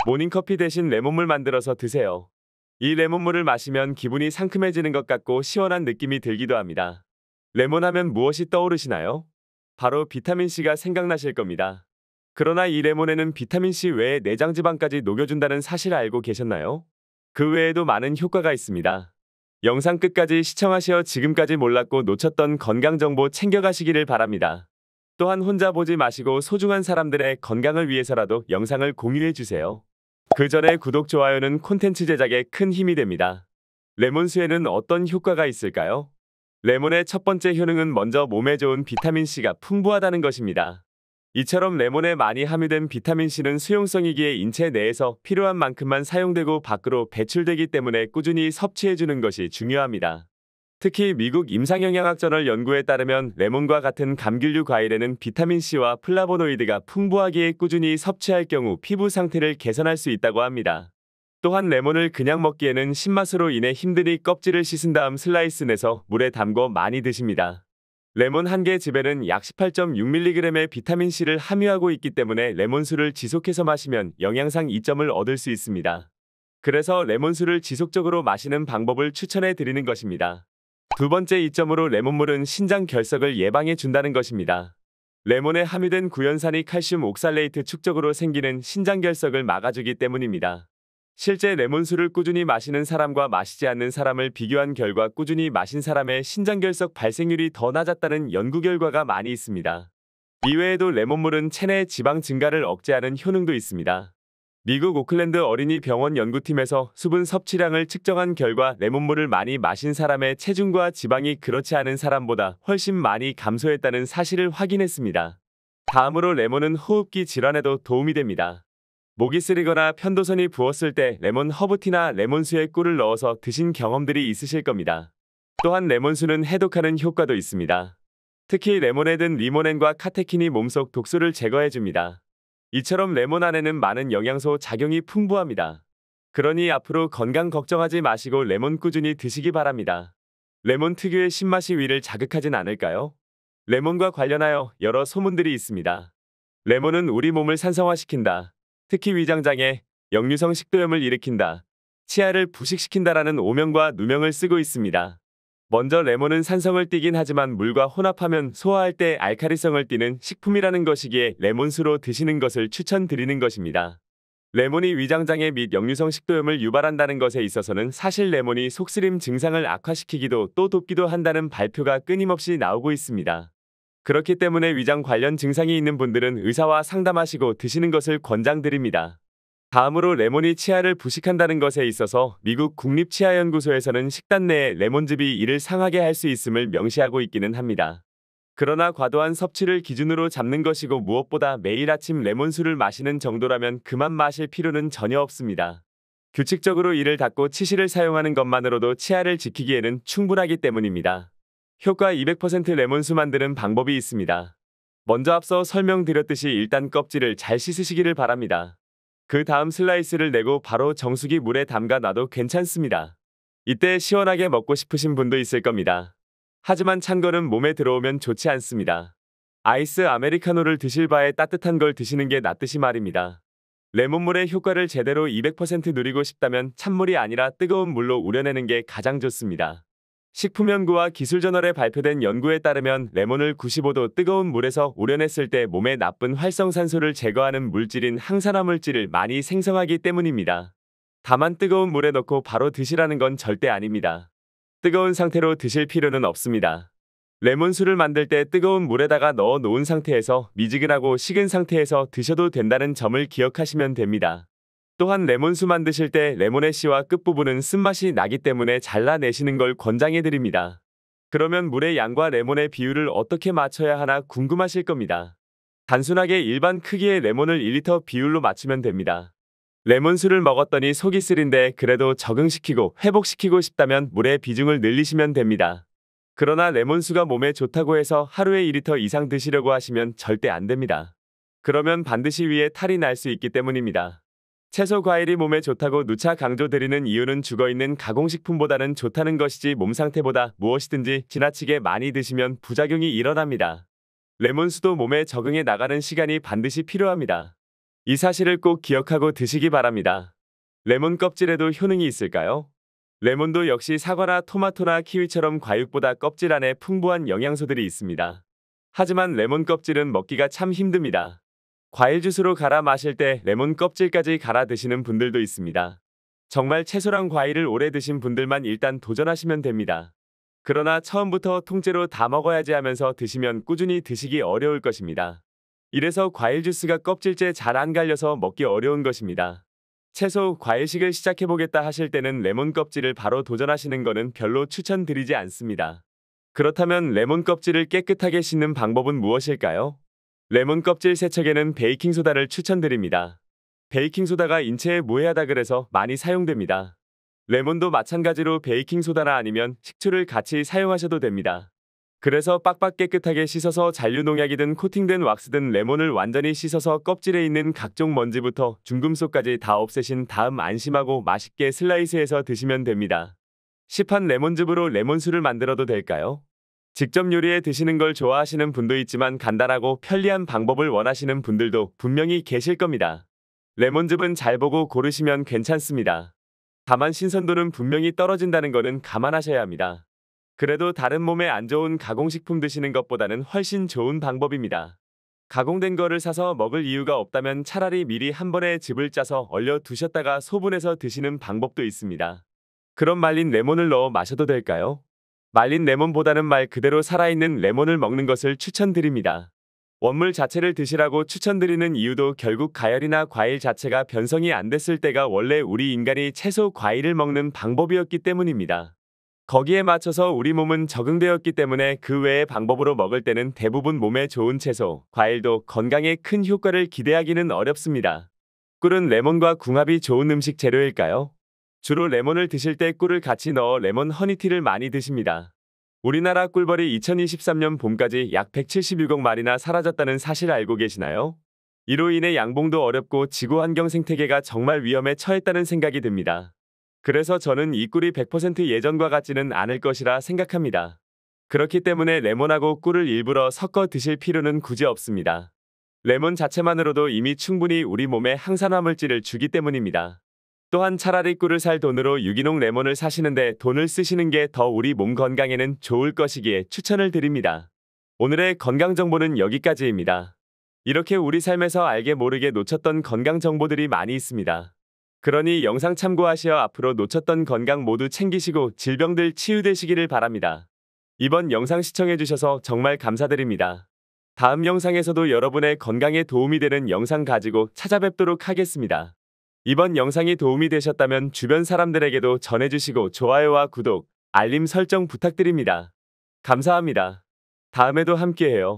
모닝커피 대신 레몬물 만들어서 드세요. 이 레몬물을 마시면 기분이 상큼해지는 것 같고 시원한 느낌이 들기도 합니다. 레몬 하면 무엇이 떠오르시나요? 바로 비타민C가 생각나실 겁니다. 그러나 이 레몬에는 비타민C 외에 내장지방까지 녹여준다는 사실 알고 계셨나요? 그 외에도 많은 효과가 있습니다. 영상 끝까지 시청하시어 지금까지 몰랐고 놓쳤던 건강정보 챙겨가시기를 바랍니다. 또한 혼자 보지 마시고 소중한 사람들의 건강을 위해서라도 영상을 공유해주세요. 그 전에 구독, 좋아요는 콘텐츠 제작에 큰 힘이 됩니다. 레몬수에는 어떤 효과가 있을까요? 레몬의 첫 번째 효능은 먼저 몸에 좋은 비타민C가 풍부하다는 것입니다. 이처럼 레몬에 많이 함유된 비타민C는 수용성이기에 인체 내에서 필요한 만큼만 사용되고 밖으로 배출되기 때문에 꾸준히 섭취해주는 것이 중요합니다. 특히 미국 임상영양학저널 연구에 따르면 레몬과 같은 감귤류 과일에는 비타민C와 플라보노이드가 풍부하기에 꾸준히 섭취할 경우 피부 상태를 개선할 수 있다고 합니다. 또한 레몬을 그냥 먹기에는 신맛으로 인해 힘드니 껍질을 씻은 다음 슬라이스 내서 물에 담궈 많이 드십니다. 레몬 한 개 즙에는 약 18.6mg의 비타민C를 함유하고 있기 때문에 레몬수를 지속해서 마시면 영양상 이점을 얻을 수 있습니다. 그래서 레몬수를 지속적으로 마시는 방법을 추천해 드리는 것입니다. 두 번째 이점으로 레몬물은 신장 결석을 예방해 준다는 것입니다. 레몬에 함유된 구연산이 칼슘 옥살레이트 축적으로 생기는 신장 결석을 막아주기 때문입니다. 실제 레몬수를 꾸준히 마시는 사람과 마시지 않는 사람을 비교한 결과 꾸준히 마신 사람의 신장결석 발생률이 더 낮았다는 연구 결과가 많이 있습니다. 이외에도 레몬물은 체내 지방 증가를 억제하는 효능도 있습니다. 미국 오클랜드 어린이병원 연구팀에서 수분 섭취량을 측정한 결과 레몬물을 많이 마신 사람의 체중과 지방이 그렇지 않은 사람보다 훨씬 많이 감소했다는 사실을 확인했습니다. 다음으로 레몬은 호흡기 질환에도 도움이 됩니다. 목이 쓰리거나 편도선이 부었을 때 레몬 허브티나 레몬수에 꿀을 넣어서 드신 경험들이 있으실 겁니다. 또한 레몬수는 해독하는 효과도 있습니다. 특히 레몬에 든 리모넨과 카테킨이 몸속 독소를 제거해줍니다. 이처럼 레몬 안에는 많은 영양소 작용이 풍부합니다. 그러니 앞으로 건강 걱정하지 마시고 레몬 꾸준히 드시기 바랍니다. 레몬 특유의 신맛이 위를 자극하진 않을까요? 레몬과 관련하여 여러 소문들이 있습니다. 레몬은 우리 몸을 산성화시킨다. 특히 위장장애, 역류성 식도염을 일으킨다. 치아를 부식시킨다라는 오명과 누명을 쓰고 있습니다. 먼저 레몬은 산성을 띠긴 하지만 물과 혼합하면 소화할 때 알칼리성을 띠는 식품이라는 것이기에 레몬수로 드시는 것을 추천드리는 것입니다. 레몬이 위장장애 및 역류성 식도염을 유발한다는 것에 있어서는 사실 레몬이 속쓰림 증상을 악화시키기도 또 돕기도 한다는 발표가 끊임없이 나오고 있습니다. 그렇기 때문에 위장 관련 증상이 있는 분들은 의사와 상담하시고 드시는 것을 권장드립니다. 다음으로 레몬이 치아를 부식한다는 것에 있어서 미국 국립치아연구소에서는 식단 내에 레몬즙이 이를 상하게 할 수 있음을 명시하고 있기는 합니다. 그러나 과도한 섭취를 기준으로 잡는 것이고 무엇보다 매일 아침 레몬수를 마시는 정도라면 그만 마실 필요는 전혀 없습니다. 규칙적으로 이를 닦고 치실을 사용하는 것만으로도 치아를 지키기에는 충분하기 때문입니다. 효과 200% 레몬수 만드는 방법이 있습니다. 먼저 앞서 설명드렸듯이 일단 껍질을 잘 씻으시기를 바랍니다. 그 다음 슬라이스를 내고 바로 정수기 물에 담가 놔도 괜찮습니다. 이때 시원하게 먹고 싶으신 분도 있을 겁니다. 하지만 찬 거는 몸에 들어오면 좋지 않습니다. 아이스 아메리카노를 드실 바에 따뜻한 걸 드시는 게 낫듯이 말입니다. 레몬물의 효과를 제대로 200% 누리고 싶다면 찬물이 아니라 뜨거운 물로 우려내는 게 가장 좋습니다. 식품연구와 기술저널에 발표된 연구에 따르면 레몬을 95도 뜨거운 물에서 우려냈을 때 몸에 나쁜 활성산소를 제거하는 물질인 항산화 물질을 많이 생성하기 때문입니다. 다만 뜨거운 물에 넣고 바로 드시라는 건 절대 아닙니다. 뜨거운 상태로 드실 필요는 없습니다. 레몬수를 만들 때 뜨거운 물에다가 넣어 놓은 상태에서 미지근하고 식은 상태에서 드셔도 된다는 점을 기억하시면 됩니다. 또한 레몬수 만드실 때 레몬의 씨와 끝부분은 쓴맛이 나기 때문에 잘라내시는 걸 권장해드립니다. 그러면 물의 양과 레몬의 비율을 어떻게 맞춰야 하나 궁금하실 겁니다. 단순하게 일반 크기의 레몬을 1리터 비율로 맞추면 됩니다. 레몬수를 먹었더니 속이 쓰린데 그래도 적응시키고 회복시키고 싶다면 물의 비중을 늘리시면 됩니다. 그러나 레몬수가 몸에 좋다고 해서 하루에 2리터 이상 드시려고 하시면 절대 안 됩니다. 그러면 반드시 위에 탈이 날 수 있기 때문입니다. 채소 과일이 몸에 좋다고 누차 강조드리는 이유는 죽어있는 가공식품보다는 좋다는 것이지 몸 상태보다 무엇이든지 지나치게 많이 드시면 부작용이 일어납니다. 레몬수도 몸에 적응해 나가는 시간이 반드시 필요합니다. 이 사실을 꼭 기억하고 드시기 바랍니다. 레몬 껍질에도 효능이 있을까요? 레몬도 역시 사과나 토마토나 키위처럼 과육보다 껍질 안에 풍부한 영양소들이 있습니다. 하지만 레몬 껍질은 먹기가 참 힘듭니다. 과일 주스로 갈아 마실 때 레몬 껍질까지 갈아 드시는 분들도 있습니다. 정말 채소랑 과일을 오래 드신 분들만 일단 도전하시면 됩니다. 그러나 처음부터 통째로 다 먹어야지 하면서 드시면 꾸준히 드시기 어려울 것입니다. 이래서 과일 주스가 껍질째 잘 안 갈려서 먹기 어려운 것입니다. 채소, 과일식을 시작해보겠다 하실 때는 레몬 껍질을 바로 도전하시는 거는 별로 추천드리지 않습니다. 그렇다면 레몬 껍질을 깨끗하게 씻는 방법은 무엇일까요? 레몬 껍질 세척에는 베이킹소다를 추천드립니다. 베이킹소다가 인체에 무해하다 그래서 많이 사용됩니다. 레몬도 마찬가지로 베이킹소다나 아니면 식초를 같이 사용하셔도 됩니다. 그래서 빡빡 깨끗하게 씻어서 잔류농약이든 코팅된 왁스든 레몬을 완전히 씻어서 껍질에 있는 각종 먼지부터 중금속까지 다 없애신 다음 안심하고 맛있게 슬라이스해서 드시면 됩니다. 시판 레몬즙으로 레몬수를 만들어도 될까요? 직접 요리해 드시는 걸 좋아하시는 분도 있지만 간단하고 편리한 방법을 원하시는 분들도 분명히 계실 겁니다. 레몬즙은 잘 보고 고르시면 괜찮습니다. 다만 신선도는 분명히 떨어진다는 거는 감안하셔야 합니다. 그래도 다른 몸에 안 좋은 가공식품 드시는 것보다는 훨씬 좋은 방법입니다. 가공된 거를 사서 먹을 이유가 없다면 차라리 미리 한 번에 즙을 짜서 얼려 두셨다가 소분해서 드시는 방법도 있습니다. 그럼 말린 레몬을 넣어 마셔도 될까요? 말린 레몬보다는 말 그대로 살아있는 레몬을 먹는 것을 추천드립니다. 원물 자체를 드시라고 추천드리는 이유도 결국 가열이나 과일 자체가 변성이 안 됐을 때가 원래 우리 인간이 채소, 과일을 먹는 방법이었기 때문입니다. 거기에 맞춰서 우리 몸은 적응되었기 때문에 그 외의 방법으로 먹을 때는 대부분 몸에 좋은 채소, 과일도 건강에 큰 효과를 기대하기는 어렵습니다. 꿀은 레몬과 궁합이 좋은 음식 재료일까요? 주로 레몬을 드실 때 꿀을 같이 넣어 레몬 허니티를 많이 드십니다. 우리나라 꿀벌이 2023년 봄까지 약 176억 마리나 사라졌다는 사실 알고 계시나요? 이로 인해 양봉도 어렵고 지구 환경 생태계가 정말 위험에 처했다는 생각이 듭니다. 그래서 저는 이 꿀이 100% 예전과 같지는 않을 것이라 생각합니다. 그렇기 때문에 레몬하고 꿀을 일부러 섞어 드실 필요는 굳이 없습니다. 레몬 자체만으로도 이미 충분히 우리 몸에 항산화 물질을 주기 때문입니다. 또한 차라리 꿀을 살 돈으로 유기농 레몬을 사시는데 돈을 쓰시는 게 더 우리 몸 건강에는 좋을 것이기에 추천을 드립니다. 오늘의 건강 정보는 여기까지입니다. 이렇게 우리 삶에서 알게 모르게 놓쳤던 건강 정보들이 많이 있습니다. 그러니 영상 참고하시어 앞으로 놓쳤던 건강 모두 챙기시고 질병들 치유되시기를 바랍니다. 이번 영상 시청해주셔서 정말 감사드립니다. 다음 영상에서도 여러분의 건강에 도움이 되는 영상 가지고 찾아뵙도록 하겠습니다. 이번 영상이 도움이 되셨다면 주변 사람들에게도 전해주시고 좋아요와 구독, 알림 설정 부탁드립니다. 감사합니다. 다음에도 함께해요.